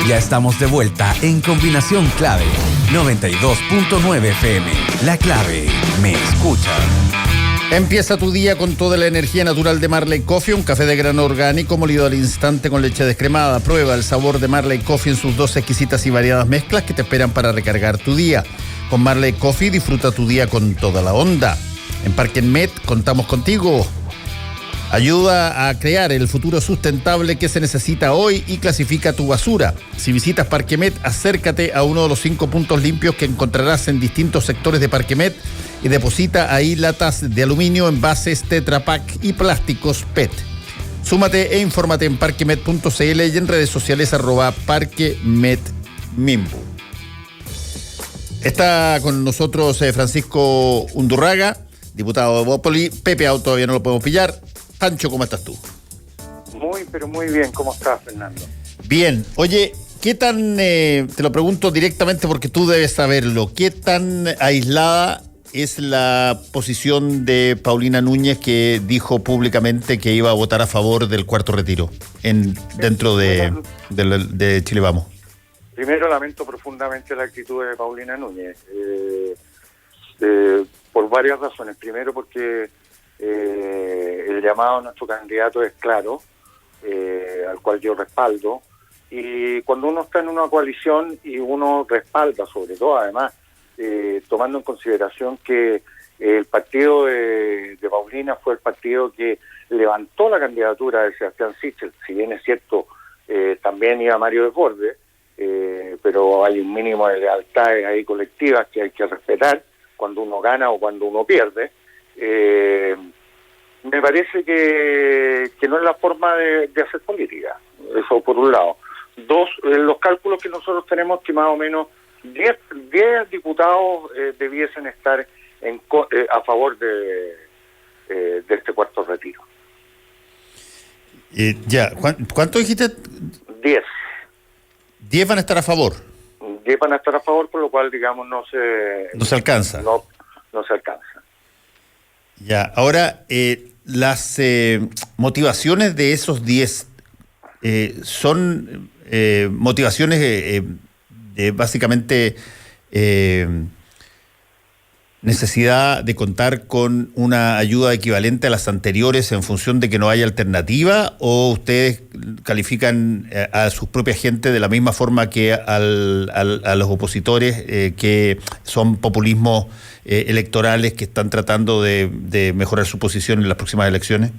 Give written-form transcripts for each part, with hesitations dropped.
Ya estamos de vuelta en Combinación Clave 92.9 FM. La Clave me escucha. Empieza tu día con toda la energía natural de Marley Coffee, un café de grano orgánico molido al instante con leche descremada. Prueba el sabor de Marley Coffee en sus 2 exquisitas y variadas mezclas que te esperan para recargar tu día. Con Marley Coffee disfruta tu día con toda la onda. En Parkenmet contamos contigo. Ayuda a crear el futuro sustentable que se necesita hoy y clasifica tu basura. Si visitas Parkemet, acércate a uno de los 5 puntos limpios que encontrarás en distintos sectores de Parkemet y deposita ahí latas de aluminio, envases, Tetra Pak y plásticos PET. Súmate e infórmate en parkemet.cl y en redes sociales @parkemetmimbu. Está con nosotros Francisco Undurraga, diputado de Bópoli. Pepe Out todavía no lo podemos pillar. Pancho, ¿cómo estás tú? Pero muy bien. ¿Cómo estás, Fernando? Bien. Oye, ¿qué tan, te lo pregunto directamente porque tú debes saberlo, qué tan aislada es la posición de Paulina Núñez, que dijo públicamente que iba a votar a favor del cuarto retiro dentro de Chile Vamos? Primero, lamento profundamente la actitud de Paulina Núñez, por varias razones. Primero, porque el llamado a nuestro candidato es claro, al cual yo respaldo, y cuando uno está en una coalición y uno respalda, sobre todo, además, tomando en consideración que el partido de Paulina fue el partido que levantó la candidatura de Sebastián Sichel, si bien es cierto, también iba Mario Desbordes, pero hay un mínimo de lealtades ahí colectivas que hay que respetar cuando uno gana o cuando uno pierde. Me parece que no es la forma de hacer política, eso por un lado. Dos, los cálculos que nosotros tenemos, que más o menos 10 diputados debiesen estar a favor de este cuarto retiro. ¿Cuánto dijiste? 10. 10 van a estar a favor. 10 van a estar a favor, por lo cual, digamos, no se alcanza. No se alcanza. Ya, ahora, las motivaciones de esos 10 son motivaciones de básicamente necesidad de contar con una ayuda equivalente a las anteriores en función de que no haya alternativa, o ustedes califican a sus propias gente de la misma forma que a los opositores, que son populismos electorales que están tratando de mejorar su posición en las próximas elecciones?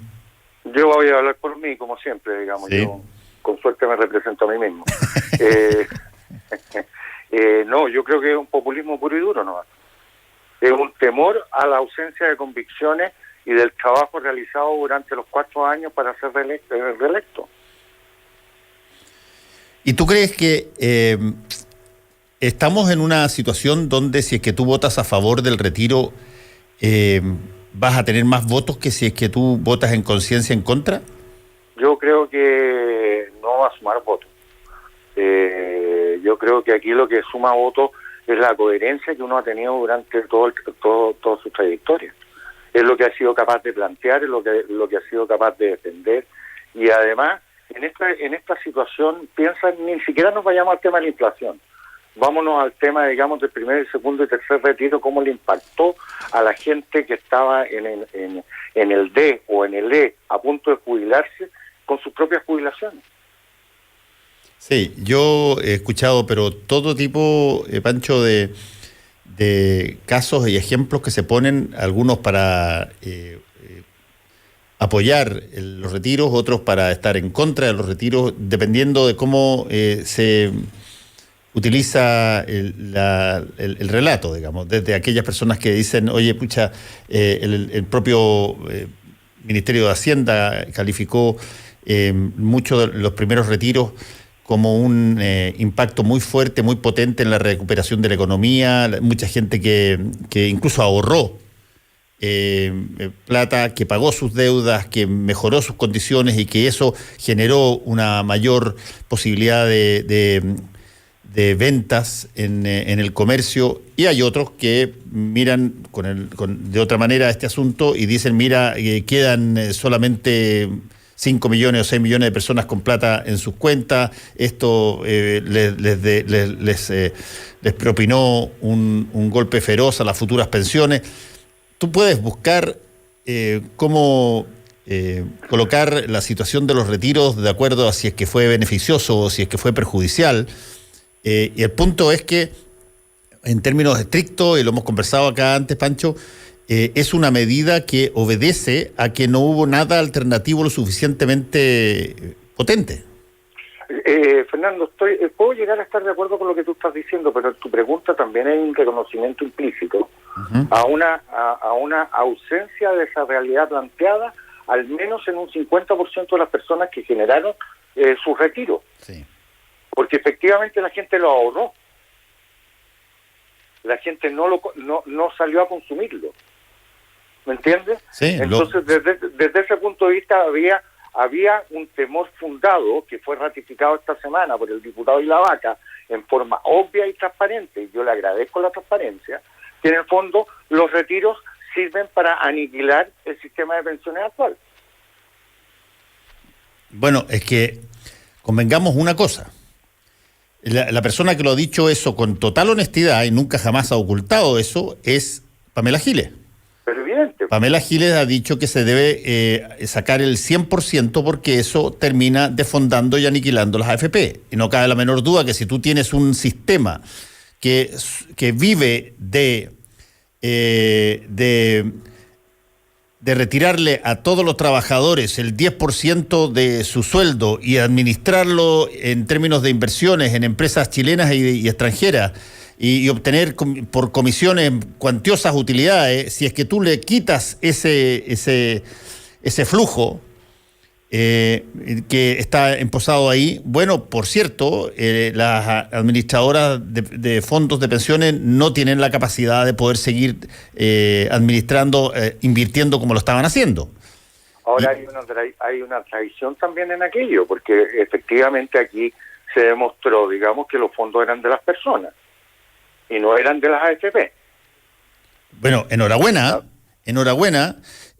Yo voy a hablar por mí, como siempre, digamos. ¿Sí? Yo con suerte me represento a mí mismo. No, yo creo que es un populismo puro y duro, ¿no? Es un temor a la ausencia de convicciones y del trabajo realizado durante los 4 años para ser reelecto. ¿Y tú crees que estamos en una situación donde, si es que tú votas a favor del retiro, vas a tener más votos que si es que tú votas en conciencia en contra? Yo creo que no va a sumar votos. Yo creo que aquí lo que suma votos es la coherencia que uno ha tenido durante toda su trayectoria. Es lo que ha sido capaz de plantear, es lo que ha sido capaz de defender. Y además, en esta situación, ni siquiera nos vayamos al tema de la inflación. Vámonos al tema, digamos, del primer, el segundo y tercer retiro, cómo le impactó a la gente que estaba en el D o en el E a punto de jubilarse con sus propias jubilaciones. Sí, yo he escuchado, pero todo tipo, Pancho, de casos y ejemplos que se ponen, algunos para apoyar los retiros, otros para estar en contra de los retiros, dependiendo de cómo se utiliza el relato, digamos, desde aquellas personas que dicen, oye, pucha, el propio Ministerio de Hacienda calificó muchos de los primeros retiros como un impacto muy fuerte, muy potente en la recuperación de la economía, mucha gente que incluso ahorró plata, que pagó sus deudas, que mejoró sus condiciones y que eso generó una mayor posibilidad de ventas en el comercio, y hay otros que miran de otra manera este asunto y dicen, mira, quedan solamente 5 millones o 6 millones de personas con plata en sus cuentas. Esto les propinó un golpe feroz a las futuras pensiones. Tú puedes buscar cómo colocar la situación de los retiros de acuerdo a si es que fue beneficioso o si es que fue perjudicial. Y el punto es que, en términos estrictos, y lo hemos conversado acá antes, Pancho, es una medida que obedece a que no hubo nada alternativo lo suficientemente potente. Fernando, puedo llegar a estar de acuerdo con lo que tú estás diciendo, pero en tu pregunta también hay un reconocimiento implícito a una ausencia de esa realidad planteada, al menos en un 50% de las personas que generaron su retiro. Sí. Porque efectivamente la gente lo ahorró. La gente no salió a consumirlo. ¿Me entiendes? Sí, entonces, desde ese punto de vista había un temor fundado que fue ratificado esta semana por el diputado Ilavaca en forma obvia y transparente, y yo le agradezco la transparencia, que en el fondo los retiros sirven para aniquilar el sistema de pensiones actual. Bueno, es que convengamos una cosa. La persona que lo ha dicho eso con total honestidad y nunca jamás ha ocultado eso es Pamela Giles. Pero evidente. Pamela Giles ha dicho que se debe sacar el 100% porque eso termina defondando y aniquilando las AFP. Y no cabe la menor duda que si tú tienes un sistema que vive de retirarle a todos los trabajadores el 10% de su sueldo y administrarlo en términos de inversiones en empresas chilenas y extranjeras y obtener por comisiones cuantiosas utilidades, si es que tú le quitas ese flujo que está emposado ahí, bueno, por cierto, las administradoras de fondos de pensiones no tienen la capacidad de poder seguir administrando, invirtiendo como lo estaban haciendo. Ahora hay una traición también en aquello, porque efectivamente aquí se demostró, digamos, que los fondos eran de las personas y no eran de las AFP. Bueno, enhorabuena.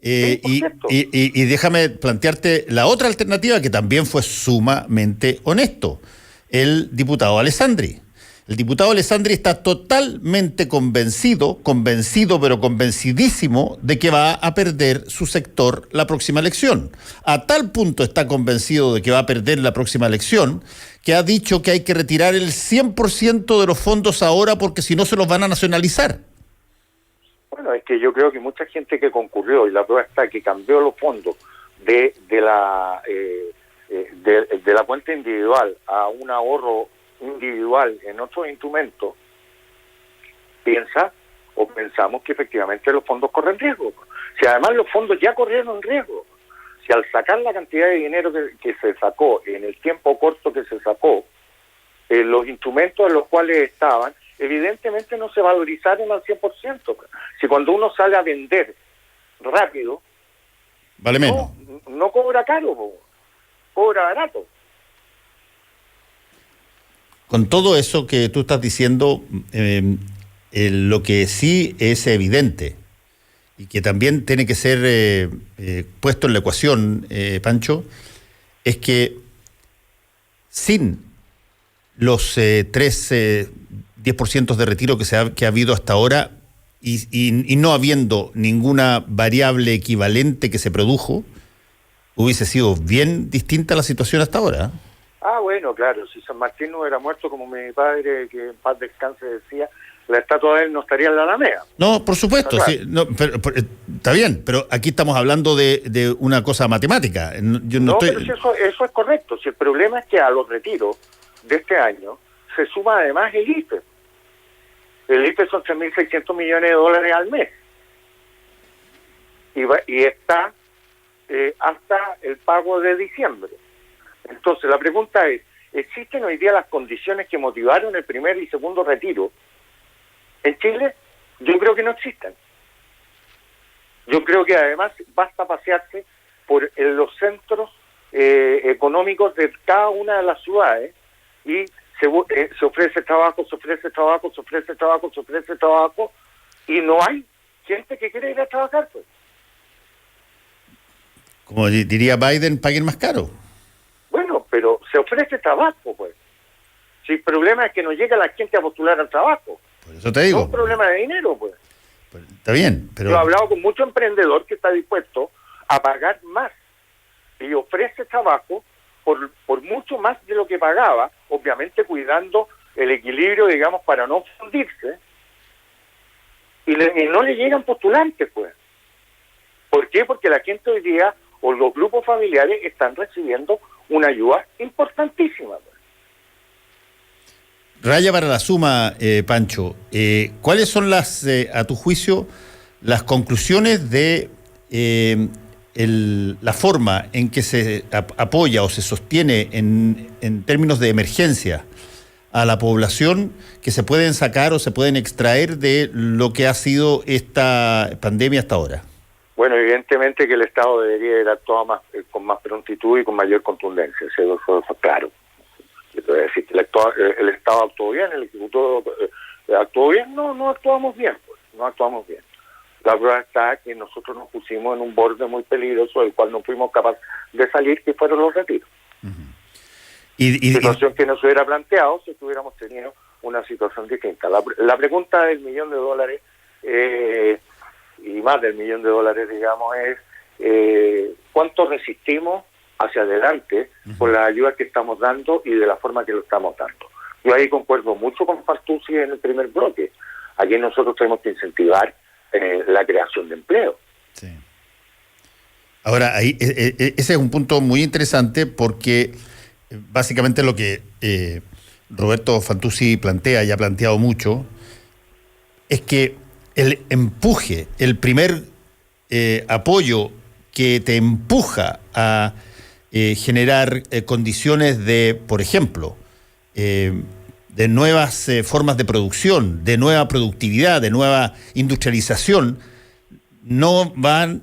Sí, y déjame plantearte la otra alternativa que también fue sumamente honesto. El diputado Alessandri. El diputado Alessandri está totalmente convencido, pero convencidísimo de que va a perder su sector la próxima elección. A tal punto está convencido de que va a perder la próxima elección que ha dicho que hay que retirar el 100% de los fondos ahora porque si no se los van a nacionalizar. Bueno, es que yo creo que mucha gente que concurrió, y la prueba está que cambió los fondos de la cuenta individual a un ahorro individual en otros instrumentos, pensamos que efectivamente los fondos corren riesgo. Si además los fondos ya corrieron riesgo, si al sacar la cantidad de dinero que se sacó en el tiempo corto que se sacó, los instrumentos en los cuales estaban, evidentemente no se valorizaron al 100%. Si cuando uno sale a vender rápido, vale menos. No cobra caro, cobra barato. Con todo eso que tú estás diciendo, lo que sí es evidente y que también tiene que ser puesto en la ecuación, Pancho, es que sin los 10% de retiro que ha habido hasta ahora y no habiendo ninguna variable equivalente que se produjo, hubiese sido bien distinta la situación hasta ahora. Ah, bueno, claro, si San Martín no hubiera muerto, como mi padre, que en paz descanse, decía, la estatua de él no estaría en la Alameda. No, por supuesto, sí, no, pero, está bien, pero aquí estamos hablando de una cosa matemática. Pero si eso es correcto. Si el problema es que a los retiros de este año se suma además el IFE. El IFE son 3.600 millones de dólares al mes. Y está hasta el pago de diciembre. Entonces, la pregunta es, ¿existen hoy día las condiciones que motivaron el primer y segundo retiro en Chile? Yo creo que no existen. Yo creo que además basta pasearse por los centros económicos de cada una de las ciudades y se ofrece trabajo, y no hay gente que quiere ir a trabajar, pues. como diría Biden, paguen más caro. Bueno, pero se ofrece trabajo, pues. Si el problema es que no llega la gente a postular al trabajo. Por eso te digo. No es un problema de dinero, pues. Está bien, pero... Yo he hablado con mucho emprendedor que está dispuesto a pagar más y ofrece trabajo por mucho más de lo que pagaba, obviamente cuidando el equilibrio, digamos, para no fundirse, y no le llegan postulantes, pues. ¿Por qué? Porque la gente hoy día, o los grupos familiares, están recibiendo una ayuda importantísima, pues. Raya para la suma, Pancho, ¿cuáles son a tu juicio, las conclusiones de la forma en que se apoya o se sostiene en términos de emergencia a la población, que se pueden sacar o se pueden extraer de lo que ha sido esta pandemia hasta ahora? Bueno, evidentemente que el Estado debería haber actuado con más prontitud y con mayor contundencia, eso es claro. Yo te voy a decir que el Estado actuó bien, el Ejecutivo actuó bien, no actuamos bien, pues, no actuamos bien. La prueba está que nosotros nos pusimos en un borde muy peligroso del cual no fuimos capaces de salir, que fueron los retiros. Situación que no se hubiera planteado si hubiéramos tenido una situación distinta. La pregunta del $1.000.000, y más del $1.000.000, digamos, es ¿cuánto resistimos hacia adelante con las ayudas que estamos dando y de la forma que lo estamos dando? Yo ahí concuerdo mucho con Fantuzzi en el primer bloque. Aquí nosotros tenemos que incentivar la creación de empleo. Sí. Ahora, ahí ese es un punto muy interesante porque básicamente lo que Roberto Fantuzzi plantea y ha planteado mucho es que el empuje, el primer apoyo que te empuja a generar condiciones de, por ejemplo, de nuevas formas de producción, de nueva productividad, de nueva industrialización, no van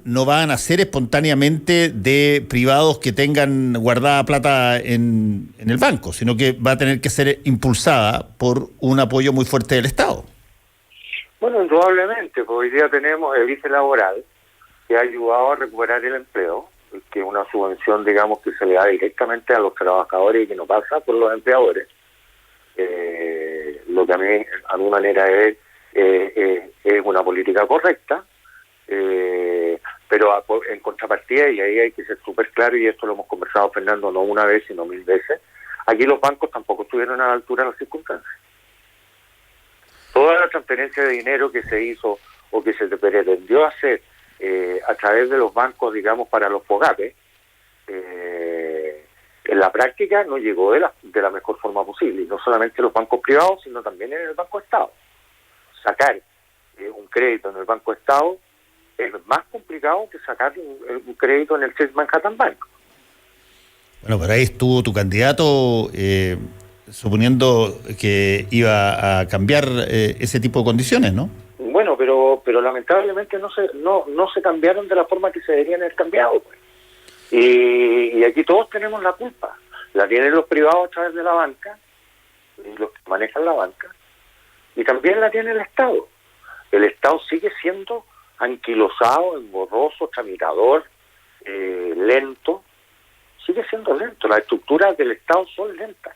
a ser espontáneamente de privados que tengan guardada plata en el banco, sino que va a tener que ser impulsada por un apoyo muy fuerte del Estado. Bueno, indudablemente, porque hoy día tenemos el ICE laboral, que ha ayudado a recuperar el empleo, que es una subvención, digamos, que se le da directamente a los trabajadores y que no pasa por los empleadores. Lo que a mí, de alguna manera, es una política correcta, pero en contrapartida, y ahí hay que ser súper claro, y esto lo hemos conversado, Fernando, no una vez, sino 1000 veces, aquí los bancos tampoco estuvieron a la altura de las circunstancias. Toda la transferencia de dinero que se hizo o que se pretendió hacer a través de los bancos, digamos, para los FOGAPE, en la práctica no llegó de la mejor forma posible, y no solamente en los bancos privados, sino también en el Banco Estado. Sacar un crédito en el Banco Estado es más complicado que sacar un crédito en el Chase Manhattan Bank. Bueno, por ahí estuvo tu candidato suponiendo que iba a cambiar ese tipo de condiciones, ¿no? Bueno, pero lamentablemente no se cambiaron de la forma que se deberían haber cambiado, pues. Y aquí todos tenemos la culpa. La tienen los privados a través de la banca, y los que manejan la banca, y también la tiene el Estado. El Estado sigue siendo anquilosado, engorroso, tramitador, lento. Sigue siendo lento. Las estructuras del Estado son lentas.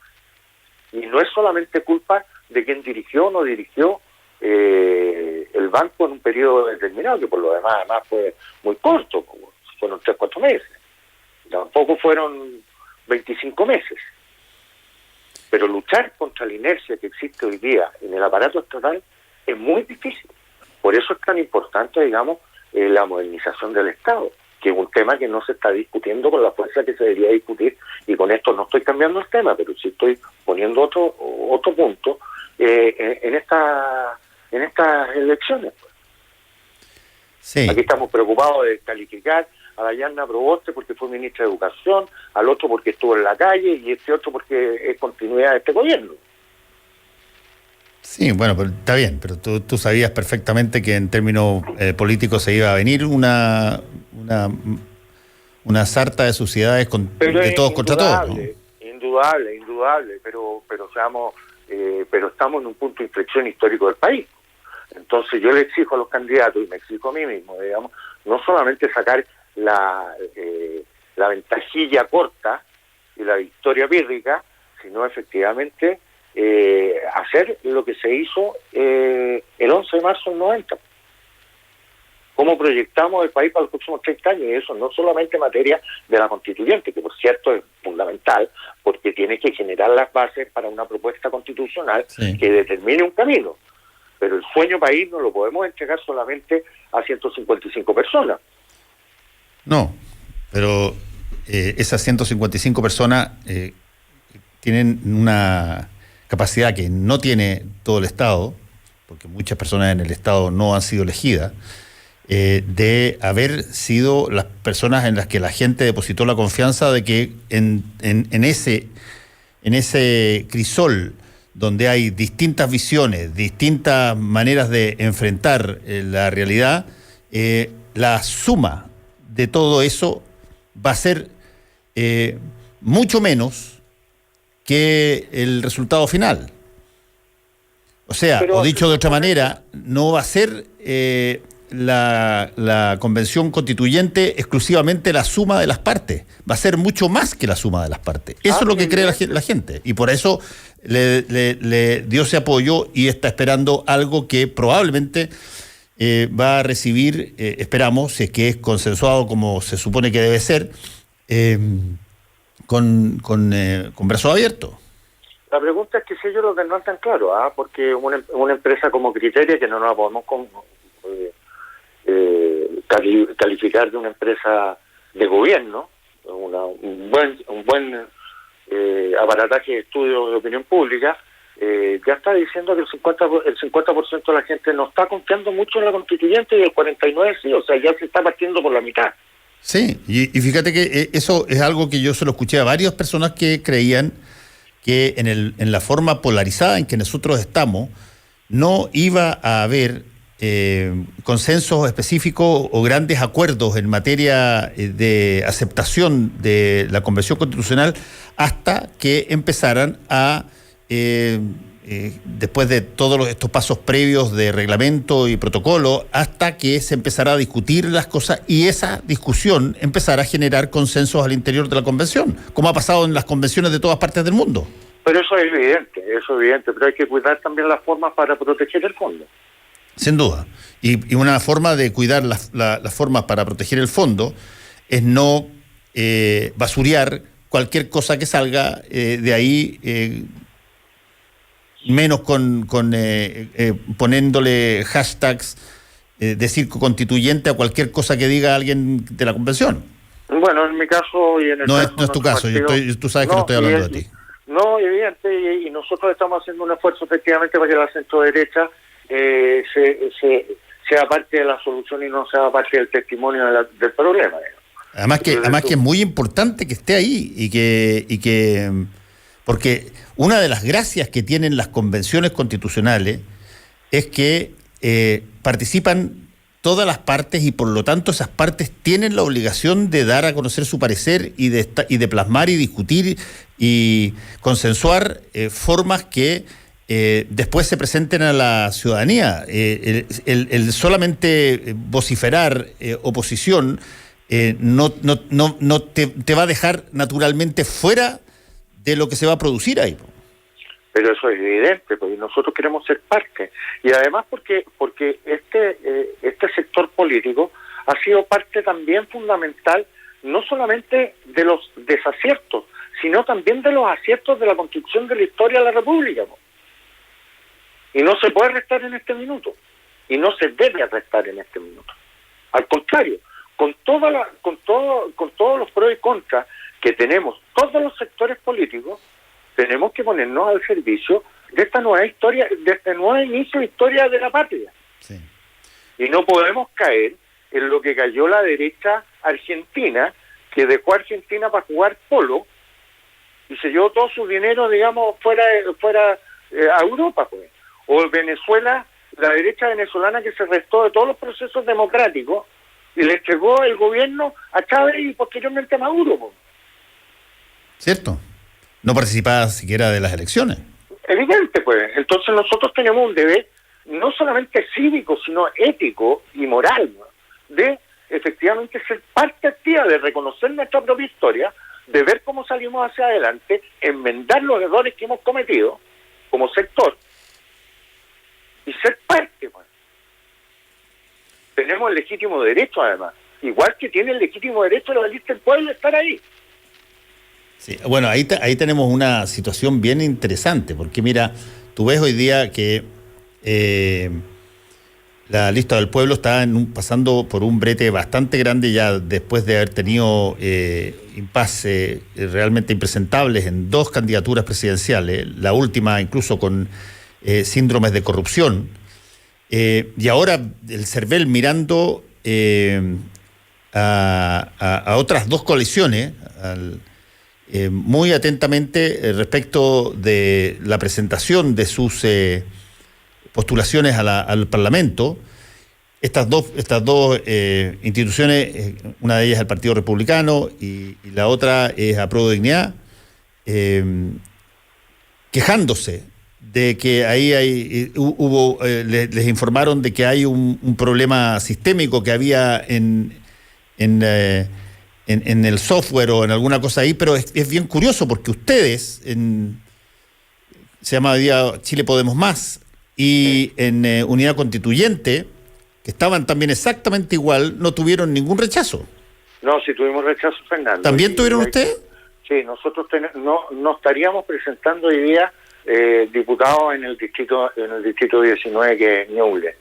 Y no es solamente culpa de quien dirigió o no dirigió el banco en un periodo determinado, que por lo demás además fue muy corto, fueron 3-4 meses. Tampoco fueron 25 meses. Pero luchar contra la inercia que existe hoy día en el aparato estatal es muy difícil. Por eso es tan importante, digamos, la modernización del Estado, que es un tema que no se está discutiendo con la fuerza que se debería discutir, y con esto no estoy cambiando el tema, pero sí estoy poniendo otro punto en estas elecciones. Sí. Aquí estamos preocupados de calificar a Dayana Proboste porque fue ministra de Educación, al otro porque estuvo en la calle, y este otro porque es continuidad de este gobierno. Sí, bueno, pero está bien, pero tú sabías perfectamente que en términos políticos se iba a venir una sarta de sociedades de todos contra todos, ¿no? Indudable, pero estamos en un punto de inflexión histórico del país. Entonces yo le exijo a los candidatos, y me exijo a mí mismo, digamos, no solamente sacar la ventajilla corta y la victoria pírrica, sino efectivamente hacer lo que se hizo el 11 de marzo del 90. Cómo proyectamos el país para los próximos 30 años, y eso no solamente en materia de la constituyente, que por cierto es fundamental, porque tiene que generar las bases para una propuesta constitucional que determine un camino. Pero el sueño país no lo podemos entregar solamente a 155 personas. No, pero esas 155 personas tienen una capacidad que no tiene todo el Estado, porque muchas personas en el Estado no han sido elegidas, de haber sido las personas en las que la gente depositó la confianza de que en ese crisol donde hay distintas visiones, distintas maneras de enfrentar la realidad, la suma de todo eso va a ser mucho menos que el resultado final. O sea, o dicho de otra manera, no va a ser la convención constituyente exclusivamente la suma de las partes, va a ser mucho más que la suma de las partes. Eso es lo que cree la gente, y por eso le dio ese apoyo y está esperando algo que probablemente va a recibir, esperamos, si es que es consensuado como se supone que debe ser, con brazos abiertos. La pregunta es que si ellos lo tendrán tan claro, porque una empresa como Criteria, que no nos la podemos calificar de una empresa de gobierno, un buen aparataje de estudio de opinión pública, ya está diciendo que el 50% de la gente no está confiando mucho en la constituyente y el 49% sí, o sea, ya se está partiendo por la mitad. Sí, y fíjate que eso es algo que yo se lo escuché a varias personas que creían que en la forma polarizada en que nosotros estamos no iba a haber consensos específicos o grandes acuerdos en materia de aceptación de la Convención Constitucional hasta que empezaran a, después de todos estos pasos previos de reglamento y protocolo, hasta que se empezara a discutir las cosas y esa discusión empezara a generar consensos al interior de la Convención, como ha pasado en las convenciones de todas partes del mundo. Pero eso es evidente, pero hay que cuidar también las formas para proteger el fondo. Sin duda. Y una forma de cuidar las formas para proteger el fondo es no basurear cualquier cosa que salga de ahí, menos con poniéndole hashtags de circo constituyente a cualquier cosa que diga alguien de la convención. Bueno, en mi caso y en el no caso es tu caso, tú sabes que no estoy hablando de ti. No, evidente, y nosotros estamos haciendo un esfuerzo efectivamente para que la centro-derecha sea parte de la solución y no sea parte del testimonio del problema. Además que es muy importante que esté ahí y que porque una de las gracias que tienen las convenciones constitucionales es que participan todas las partes y por lo tanto esas partes tienen la obligación de dar a conocer su parecer y de plasmar y discutir y consensuar formas que después se presenten a la ciudadanía. El solamente vociferar oposición no te va a dejar naturalmente fuera de lo que se va a producir ahí. Pero eso es evidente, porque nosotros queremos ser parte. Y además porque este sector político ha sido parte también fundamental, no solamente de los desaciertos, sino también de los aciertos de la construcción de la historia de la República. Y no se puede restar en este minuto. Y no se debe restar en este minuto. Al contrario, con todos los pros y contras que tenemos todos los sectores políticos, tenemos que ponernos al servicio de esta nueva historia, de este nuevo inicio de historia de la patria. Sí. Y no podemos caer en lo que cayó la derecha argentina, que dejó a Argentina para jugar polo y se llevó todo su dinero, digamos, fuera a Europa, pues. O Venezuela, la derecha venezolana que se restó de todos los procesos democráticos y le entregó el gobierno a Chávez y posteriormente a Maduro, pues. ¿Cierto? No participaba siquiera de las elecciones. Evidente, pues. Entonces nosotros tenemos un deber no solamente cívico, sino ético y moral, ¿no?, de efectivamente ser parte activa de reconocer nuestra propia historia, de ver cómo salimos hacia adelante, enmendar los errores que hemos cometido como sector y ser parte. Bueno. Tenemos el legítimo derecho, además, igual que tiene el legítimo derecho la lista del pueblo de estar ahí. Sí, bueno, ahí tenemos una situación bien interesante, porque mira, tú ves hoy día que la lista del pueblo está pasando por un brete bastante grande ya después de haber tenido impases realmente impresentables en 2 candidaturas presidenciales, la última incluso con síndromes de corrupción, y ahora el CERVEL mirando a otras 2 coaliciones muy atentamente respecto de la presentación de sus postulaciones al Parlamento. Estas dos instituciones, una de ellas es el Partido Republicano y la otra es Apruebo Dignidad, quejándose de que ahí les informaron de que hay un problema sistémico que había en el software o en alguna cosa ahí, pero es bien curioso porque ustedes, se llama hoy día Chile Podemos Más, y en Unidad Constituyente, que estaban también exactamente igual, no tuvieron ningún rechazo. No, sí tuvimos rechazo, Fernando. ¿También tuvieron ustedes? Sí, nosotros no estaríamos presentando hoy día diputados en el distrito 19, que es Ñuble.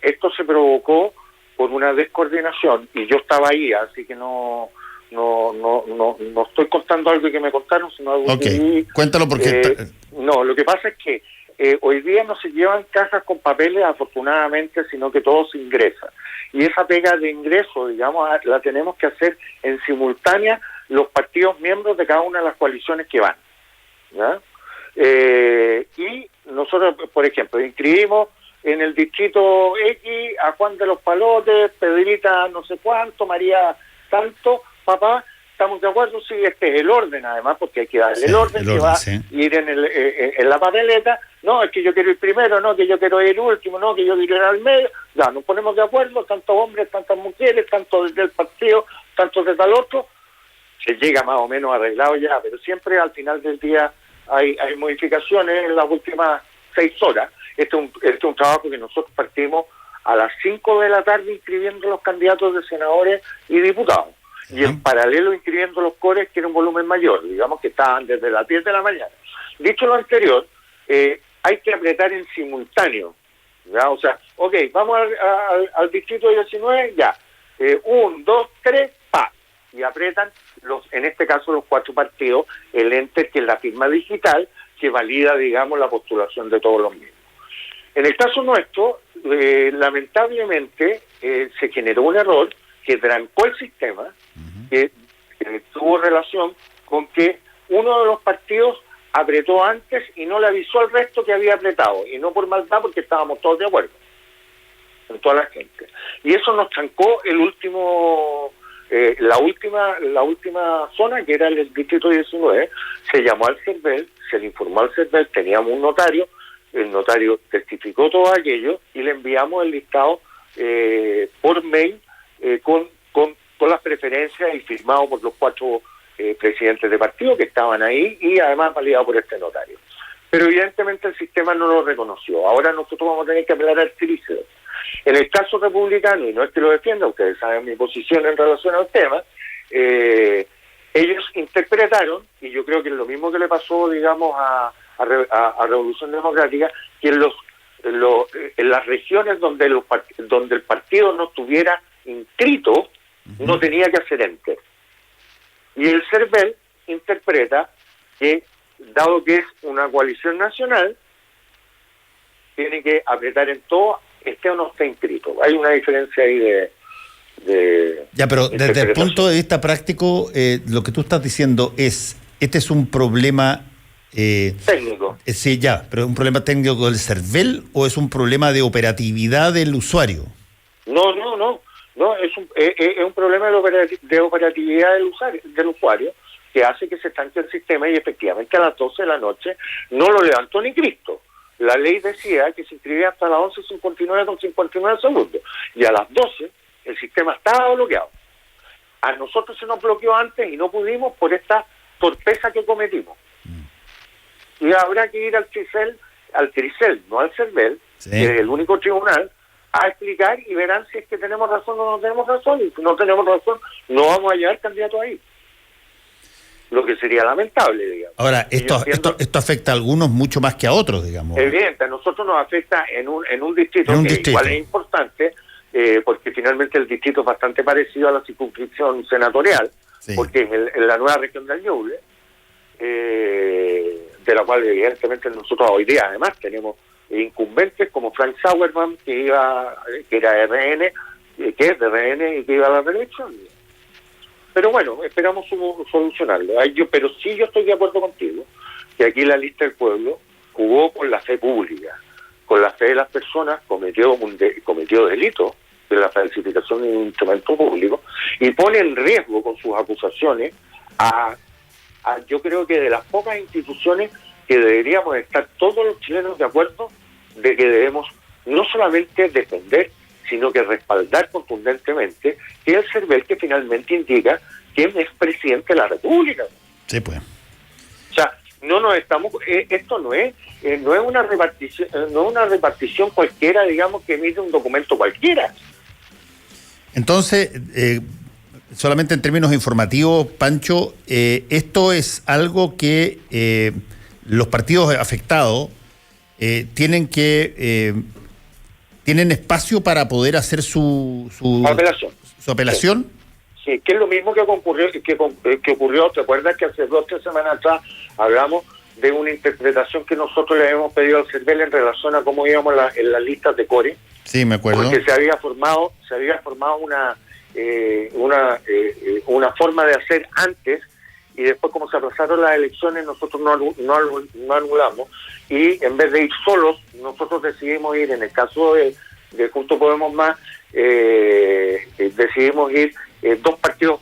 Esto se provocó por una descoordinación, y yo estaba ahí, así que no estoy contando algo que me contaron, sino algo que vi. Cuéntalo porque... No, lo que pasa es que hoy día no se llevan cajas con papeles, afortunadamente, sino que todo se ingresa. Y esa pega de ingreso, digamos, la tenemos que hacer en simultánea los partidos miembros de cada una de las coaliciones que van, ¿ya? Y nosotros, por ejemplo, inscribimos en el distrito X a Juan de los Palotes, Pedrita no sé cuánto, María tanto, papá, ¿estamos de acuerdo? Sí, este es el orden, además, porque hay que darle el orden que va a ir en la papeleta. No, es que yo quiero ir primero, no, que yo quiero ir último, no, que yo quiero ir al medio. Ya, nos ponemos de acuerdo, tantos hombres, tantas mujeres, tanto desde el partido, tanto desde el otro. Se llega más o menos arreglado ya, pero siempre al final del día hay modificaciones en las últimas 6 horas. Este es un trabajo que nosotros partimos a las 5 de la tarde inscribiendo los candidatos de senadores y diputados. Y en paralelo inscribiendo los cores, que era un volumen mayor, digamos que estaban desde las 10 de la mañana. Dicho lo anterior, hay que apretar en simultáneo, ¿ya? O sea, ok, vamos al distrito 19, ya. 1, 2, 3, pa. Y apretan, en este caso, los 4 partidos, el enter, que es la firma digital, que valida, digamos, la postulación de todos los mismos. En el caso nuestro, lamentablemente, se generó un error que trancó el sistema, que tuvo relación con que uno de los partidos apretó antes y no le avisó al resto que había apretado, y no por maldad, porque estábamos todos de acuerdo, con toda la gente. Y eso nos trancó la última zona, que era el distrito 19, se llamó al CERVEL, se le informó al CERVEL, teníamos un notario, el notario testificó todo aquello y le enviamos el listado por mail con las preferencias y firmado por los 4 presidentes de partido que estaban ahí, y además validado por este notario. Pero evidentemente el sistema no lo reconoció. Ahora nosotros vamos a tener que apelar al tríceps. En el caso republicano, y no es que lo defienda, ustedes saben mi posición en relación al tema, ellos interpretaron, y yo creo que es lo mismo que le pasó, digamos, a Revolución Democrática, que en las regiones donde el partido no estuviera inscrito, no tenía que hacer enter. Y el CERVEL interpreta que, dado que es una coalición nacional, tiene que apretar en todo, esté o no esté inscrito. Hay una diferencia ahí de ya, pero desde el punto de vista práctico, lo que tú estás diciendo este es un problema técnico. Sí, ya, pero ¿es un problema técnico del CERVEL o es un problema de operatividad del usuario? No, es un problema de operatividad del usuario, que hace que se estanque el sistema, y efectivamente a las 12 de la noche no lo levantó ni Cristo. La ley decía que se inscribía hasta las 11:59 con 59 segundos, y a las 12 el sistema estaba bloqueado. A nosotros se nos bloqueó antes y no pudimos por esta torpeza que cometimos. Y habrá que ir al Tricel, no al CERVEL, sí, que es el único tribunal, a explicar y verán si es que tenemos razón o no tenemos razón. Y si no tenemos razón, no vamos a llevar candidato ahí. Lo que sería lamentable, digamos. Ahora, esto afecta a algunos mucho más que a otros, digamos. Evidente, a nosotros nos afecta en un distrito que igual es importante, porque finalmente el distrito es bastante parecido a la circunscripción senatorial, sí, porque es en la nueva región del Ñuble, de la cual evidentemente nosotros hoy día además tenemos incumbentes como Frank Sauerman, que era RN, que es de RN y que iba a la reelección. Pero bueno, esperamos solucionarlo. Pero sí yo estoy de acuerdo contigo, que aquí la lista del pueblo jugó con la fe pública, con la fe de las personas, cometió delito de la falsificación de un instrumento público y pone en riesgo con sus acusaciones yo creo que de las pocas instituciones que deberíamos estar todos los chilenos de acuerdo de que debemos no solamente defender, sino que respaldar contundentemente, que es el CERVEL que finalmente indica quién es presidente de la República. Sí, pues. O sea, no nos estamos, esto no es una repartición cualquiera, digamos, que emite un documento cualquiera. Entonces, solamente en términos informativos, Pancho, esto es algo que los partidos afectados tienen espacio para poder hacer su apelación. Sí, que es lo mismo que ocurrió, ¿te acuerdas que hace 2 o 3 semanas atrás hablamos de una interpretación que nosotros le habíamos pedido al CERVEL en relación a cómo íbamos en las listas de core? Sí, me acuerdo. Porque se había formado una forma de hacer antes, y después como se aplazaron las elecciones nosotros no anulamos, y en vez de ir solos nosotros decidimos ir, en el caso de Juntos Podemos Más, decidimos ir 2 partidos,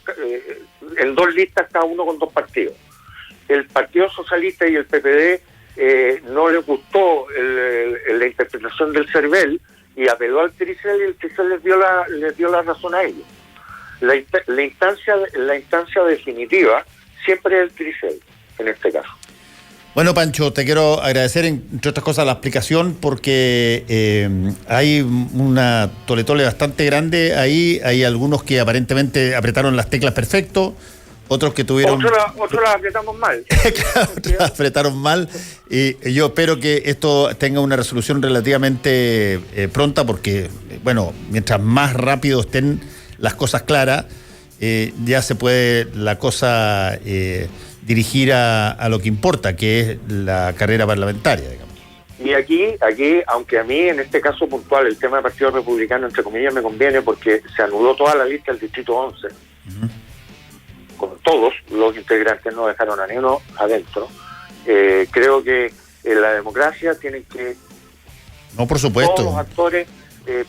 en 2 listas cada uno con 2 partidos. El Partido Socialista y el PPD no les gustó la interpretación del CERVEL y apeló al Tricel, y el Tricel les dio la razón a ellos. La instancia definitiva siempre es el Tricel, en este caso. Bueno, Pancho, te quiero agradecer, entre otras cosas, la explicación, porque hay una tole-tole bastante grande ahí. Hay algunos que aparentemente apretaron las teclas perfecto, otros que tuvieron... Otros las apretamos mal. Claro, otros las apretaron mal. Y yo espero que esto tenga una resolución relativamente pronta, porque, bueno, mientras más rápido estén las cosas claras, ya se puede la cosa dirigir a lo que importa, que es la carrera parlamentaria, digamos. Y aquí, aunque a mí en este caso puntual el tema del Partido Republicano, entre comillas, me conviene porque se anuló toda la lista del Distrito 11. Uh-huh. Con todos los integrantes, no dejaron a ni uno adentro. Creo que en la democracia tienen que... No, por supuesto. Todos los actores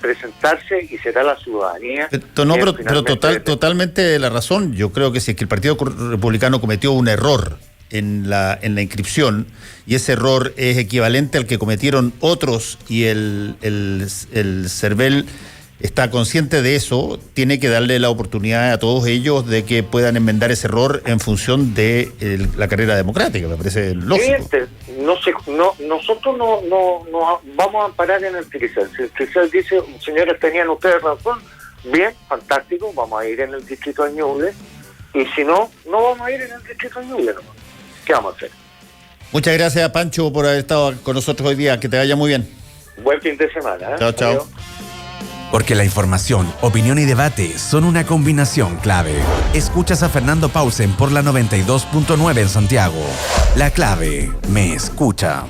presentarse, y será la ciudadanía. Pero totalmente la razón. Yo creo que si es que el Partido Republicano cometió un error en la inscripción, y ese error es equivalente al que cometieron otros, y el CERVEL está consciente de eso, tiene que darle la oportunidad a todos ellos de que puedan enmendar ese error en función de la carrera democrática. Me parece lógico. Nosotros no vamos a amparar en el Tricel. Si el Tricel dice, señores, tenían ustedes razón, bien, fantástico, vamos a ir en el distrito de Ñuble, y si no vamos a ir en el distrito de Ñuble nomás. ¿Qué vamos a hacer? Muchas gracias, Pancho, por haber estado con nosotros hoy día. Que te vaya muy bien. Buen fin de semana. Chao, chao. Porque la información, opinión y debate son una combinación clave. Escuchas a Fernando Pausen por la 92.9 en Santiago. La Clave me escucha.